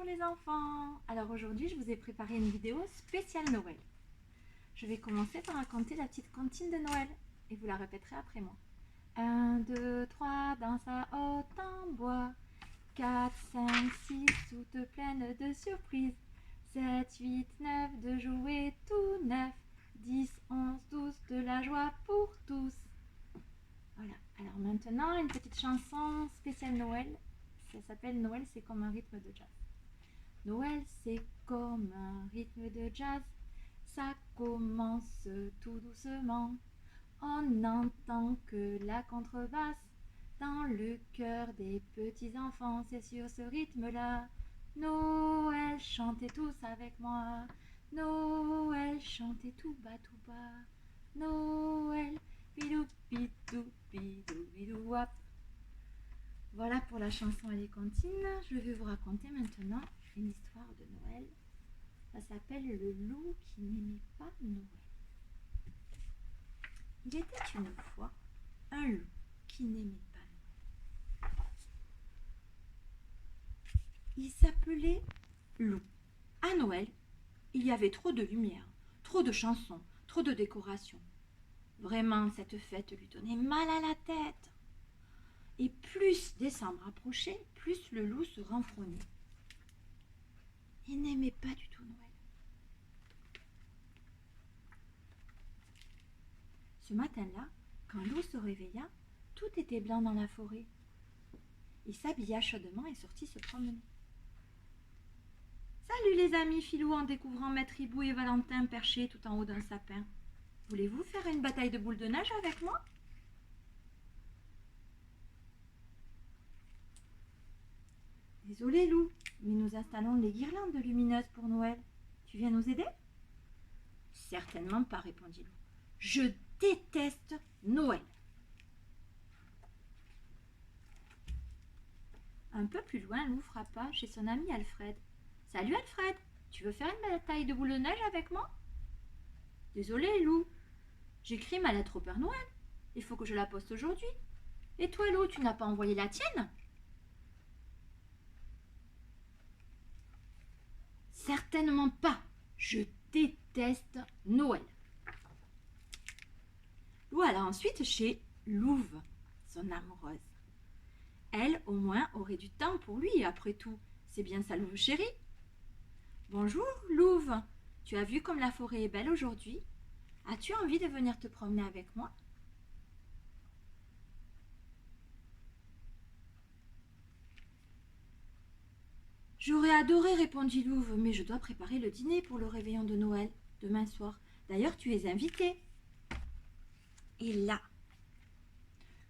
Bonjour les enfants. Alors aujourd'hui je vous ai préparé une vidéo spéciale Noël. Je vais commencer par raconter la petite comptine de Noël et vous la répéterez après moi. 1, 2, 3, dans sa haute en bois. 4, 5, 6, toutes pleines de surprises. 7, 8, 9, de jouets tout neufs. 10, 11, 12, de la joie pour tous. Voilà, alors maintenant une petite chanson spéciale Noël. Ça s'appelle Noël, c'est comme un rythme de jazz. Noël, c'est comme un rythme de jazz. Ça commence tout doucement. On n'entend que la contrebasse dans le cœur des petits enfants. C'est sur ce rythme-là. Noël, chantez tous avec moi. Noël, chantez tout bas. Noël, bidou, bidou, bidou, bidou, wap. Voilà pour la chanson et les comptines. Je vais vous raconter maintenant une histoire de Noël. Ça s'appelle Le loup qui n'aimait pas Noël. Il était une fois un loup qui n'aimait pas Noël. Il s'appelait Loup. À Noël, il y avait trop de lumière, trop de chansons, trop de décorations. Vraiment, cette fête lui donnait mal à la tête. Et plus décembre approchait, plus le loup se renfrognait. Il n'aimait pas du tout Noël. Ce matin-là, quand Loup se réveilla, tout était blanc dans la forêt. Il s'habilla chaudement et sortit se promener. « Salut les amis, fit Loup en découvrant Maître Hibou et Valentin perchés tout en haut d'un sapin. Voulez-vous faire une bataille de boules de neige avec moi ?» « Désolé Loup, mais nous installons les guirlandes lumineuses pour Noël. Tu viens nous aider ?»« Certainement pas, répondit Loup. Je déteste Noël. » Un peu plus loin, Loup frappa chez son ami Alfred. « Salut Alfred, tu veux faire une bataille de boules de neige avec moi ?»« Désolé Loup, j'écris ma lettre au Père Noël. Il faut que je la poste aujourd'hui. Et toi Loup, tu n'as pas envoyé la tienne ?»« Certainement pas. Je déteste Noël. » Loup alla ensuite chez Louve, son amoureuse. Elle, au moins, aurait du temps pour lui, après tout. C'est bien sa Louve chérie. « Bonjour, Louve. Tu as vu comme la forêt est belle aujourd'hui? As-tu envie de venir te promener avec moi ?»« J'aurais adoré, répondit Louve, mais je dois préparer le dîner pour le réveillon de Noël, demain soir. D'ailleurs, tu es invitée. » Et là,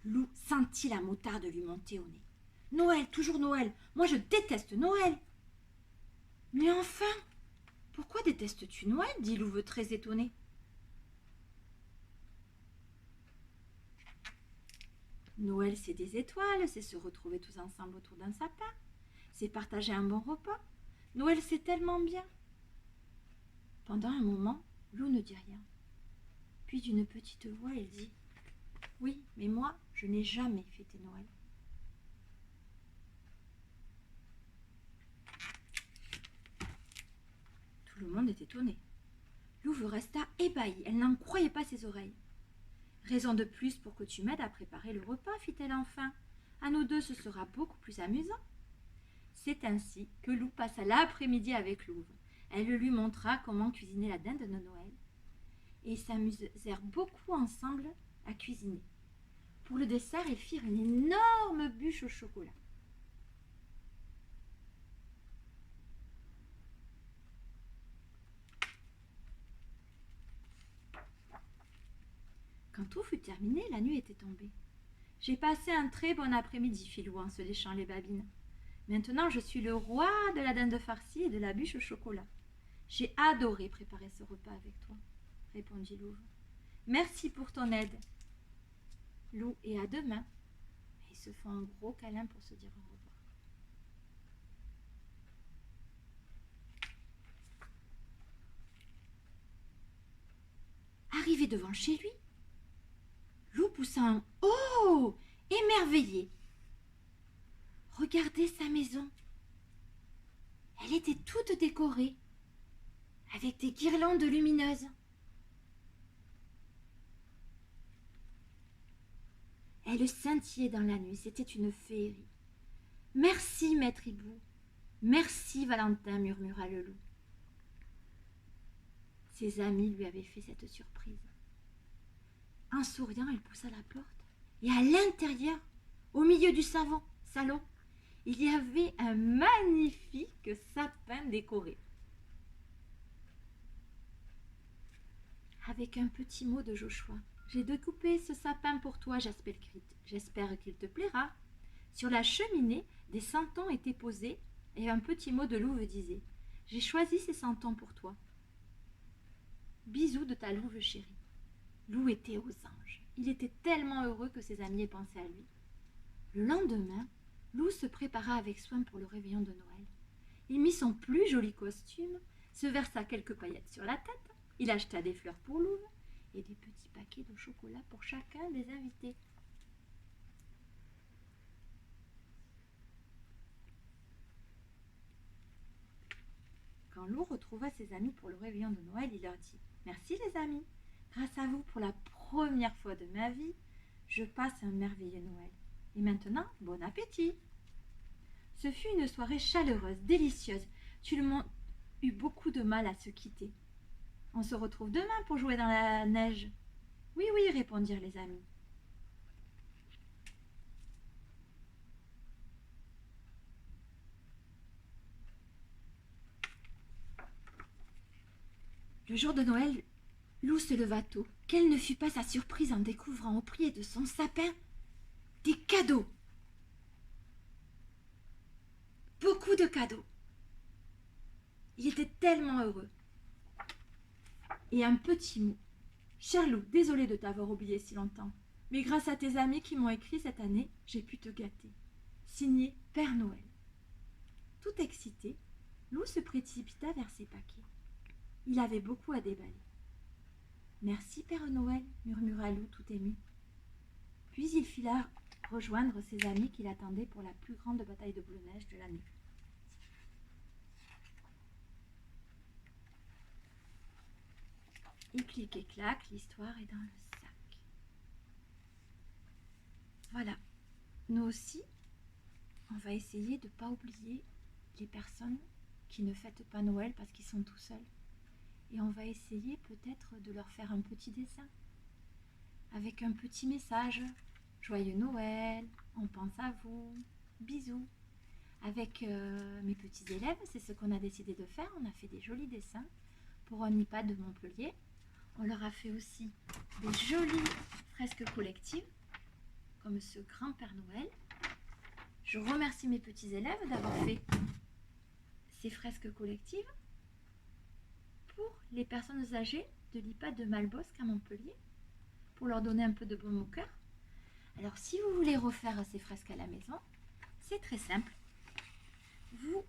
Loup sentit la moutarde lui monter au nez. « Noël, toujours Noël. Moi, je déteste Noël. »« Mais enfin, pourquoi détestes-tu Noël ?» dit Louve très étonné. « Noël, c'est des étoiles, c'est se retrouver tous ensemble autour d'un sapin. C'est partager un bon repas. Noël, c'est tellement bien. » Pendant un moment, Loup ne dit rien. Puis d'une petite voix, elle dit « Oui, mais moi, je n'ai jamais fêté Noël. » Tout le monde est étonné. Louve resta ébahie, elle n'en croyait pas ses oreilles. « Raison de plus pour que tu m'aides à préparer le repas, fit-elle enfin. À nous deux, ce sera beaucoup plus amusant. » C'est ainsi que Loup passa l'après-midi avec Louve. Elle lui montra comment cuisiner la dinde de Noël et ils s'amusèrent beaucoup ensemble à cuisiner. Pour le dessert, ils firent une énorme bûche au chocolat. Quand tout fut terminé, la nuit était tombée. « J'ai passé un très bon après-midi, fit Loup en se léchant les babines. Maintenant, je suis le roi de la dinde farcie et de la bûche au chocolat. J'ai adoré préparer ce repas avec toi, répondit Louve. Merci pour ton aide. Loup, et à demain. » Ils se font un gros câlin pour se dire au revoir. Arrivé devant chez lui, Loup poussa un « Oh !» émerveillé. Regardez sa maison. Elle était toute décorée, avec des guirlandes lumineuses. Elle scintillait dans la nuit, c'était une féerie. « Merci, maître hibou, merci, Valentin, murmura le loup. Ses amis lui avaient fait cette surprise. En souriant, il poussa la porte, et à l'intérieur, au milieu du salon, il y avait un magnifique sapin décoré. Avec un petit mot de Joshua. « J'ai découpé ce sapin pour toi, j'espère qu'il te plaira. » Sur la cheminée, des santons étaient posés et un petit mot de louve disait « J'ai choisi ces santons pour toi. Bisous de ta louve chérie. » Lou était aux anges. Il était tellement heureux que ses amis aient pensé à lui. Le lendemain, Lou se prépara avec soin pour le réveillon de Noël. Il mit son plus joli costume, se versa quelques paillettes sur la tête, il acheta des fleurs pour Louve et des petits paquets de chocolat pour chacun des invités. Quand Lou retrouva ses amis pour le réveillon de Noël, il leur dit « Merci les amis, grâce à vous, pour la première fois de ma vie, je passe un merveilleux Noël. Et maintenant, bon appétit !» Ce fut une soirée chaleureuse, délicieuse. Tout le monde eut beaucoup de mal à se quitter. « On se retrouve demain pour jouer dans la neige. »« Oui, oui, répondirent les amis. Le jour de Noël, Lou se leva tôt. Quelle ne fut pas sa surprise en découvrant au pied de son sapin des cadeaux. Beaucoup de cadeaux. Il était tellement heureux. Et un petit mot. « Cher Lou, désolé de t'avoir oublié si longtemps, mais grâce à tes amis qui m'ont écrit cette année, j'ai pu te gâter. Signé Père Noël. » Tout excité, Lou se précipita vers ses paquets. Il avait beaucoup à déballer. « Merci, Père Noël, » murmura Lou tout ému. Puis il fila rejoindre ses amis qui l'attendaient pour la plus grande bataille de boule-neige de l'année. Et clic et clac, l'histoire est dans le sac. Voilà. Nous aussi, on va essayer de ne pas oublier les personnes qui ne fêtent pas Noël parce qu'ils sont tout seuls. Et on va essayer peut-être de leur faire un petit dessin avec un petit message. Joyeux Noël, on pense à vous, bisous. Avec mes petits élèves, c'est ce qu'on a décidé de faire. On a fait des jolis dessins pour un iPad de Montpellier. On leur a fait aussi des jolies fresques collectives, comme ce grand Père Noël. Je remercie mes petits élèves d'avoir fait ces fresques collectives pour les personnes âgées de l'IPAD de Malbosc à Montpellier, pour leur donner un peu de baume au cœur. Alors, si vous voulez refaire ces fresques à la maison, c'est très simple. Vous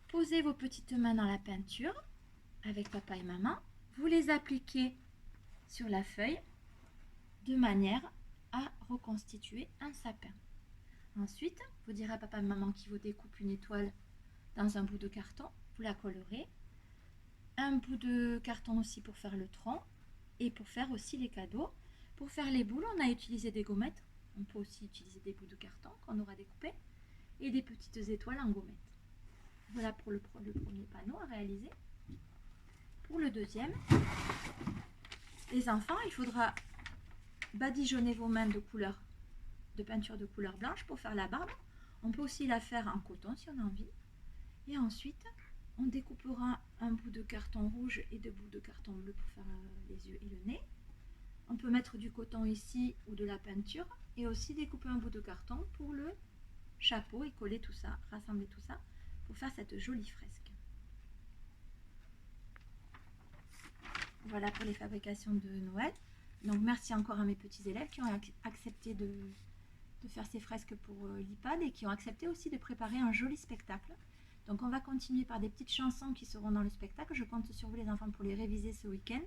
posez vos petites mains dans la peinture avec papa et maman. Vous les appliquez sur la feuille de manière à reconstituer un sapin. Ensuite, vous direz à papa et maman qui vous découpe une étoile dans un bout de carton. Vous la colorez. Un bout de carton aussi pour faire le tronc et pour faire aussi les cadeaux. Pour faire les boules, on a utilisé des gommettes. On peut aussi utiliser des bouts de carton qu'on aura découpés et des petites étoiles en gommettes. Voilà pour le premier panneau à réaliser. Pour le deuxième, les enfants, il faudra badigeonner vos mains de peinture de couleur blanche pour faire la barbe. On peut aussi la faire en coton si on a envie. Et ensuite, on découpera un bout de carton rouge et deux bouts de carton bleu pour faire les yeux et le nez. On peut mettre du coton ici ou de la peinture et aussi découper un bout de carton pour le chapeau et coller tout ça, rassembler tout ça pour faire cette jolie fresque. Voilà pour les fabrications de Noël. Donc merci encore à mes petits élèves qui ont accepté de faire ces fresques pour l'IPAD et qui ont accepté aussi de préparer un joli spectacle. Donc on va continuer par des petites chansons qui seront dans le spectacle. Je compte sur vous les enfants pour les réviser ce week-end,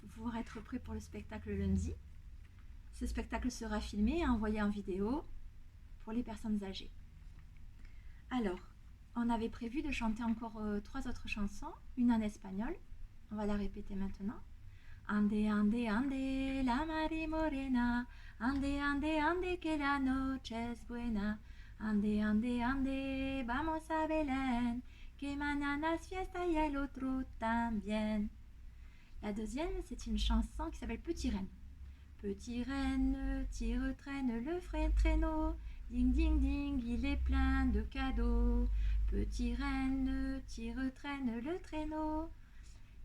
pour pouvoir être prêts pour le spectacle lundi. Ce spectacle sera filmé et envoyé en vidéo pour les personnes âgées. Alors, on avait prévu de chanter encore 3 autres chansons, une en espagnol, on va la répéter maintenant. Ande, ande, ande, la mare morena, ande, ande, ande, que la noche es buena, ande, ande, ande, vamos a Belén, que mañana es fiesta y el otro también. La deuxième, c'est une chanson qui s'appelle Petit Renne. Petit renne, tire, traîne le traîneau, ding, ding, ding, il est plein de cadeaux. Petit renne, tire, traîne le traîneau,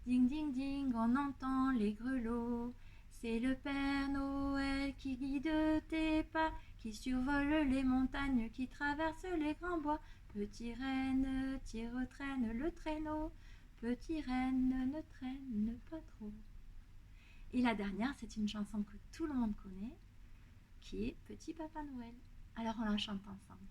ding, ding, ding, on entend les grelots. C'est le Père Noël qui guide tes pas, qui survole les montagnes, qui traverse les grands bois. Petit renne, tire, traîne le traîneau, petit renne, ne traîne pas trop. Et la dernière, c'est une chanson que tout le monde connaît, qui est Petit Papa Noël. Alors on la chante ensemble.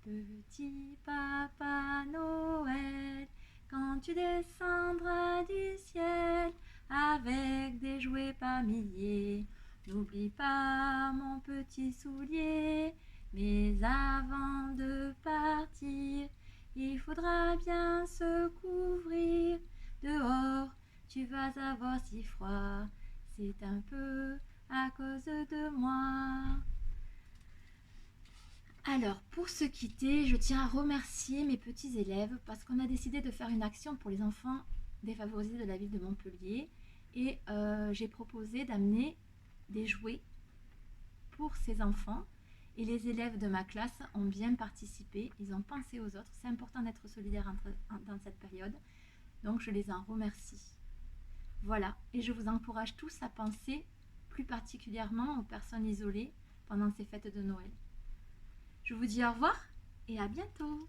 Petit Papa Noël, quand tu descendras du ciel avec des jouets par milliers, n'oublie pas mon petit soulier. Mais avant de partir, il faudra bien se couvrir. Dehors, tu vas avoir si froid. C'est un peu à cause de moi. Alors, pour se quitter, je tiens à remercier mes petits élèves parce qu'on a décidé de faire une action pour les enfants défavorisés de la ville de Montpellier et j'ai proposé d'amener des jouets pour ces enfants et les élèves de ma classe ont bien participé, ils ont pensé aux autres, c'est important d'être solidaire dans cette période, donc je les en remercie. Voilà, et je vous encourage tous à penser plus particulièrement aux personnes isolées pendant ces fêtes de Noël. Je vous dis au revoir et à bientôt.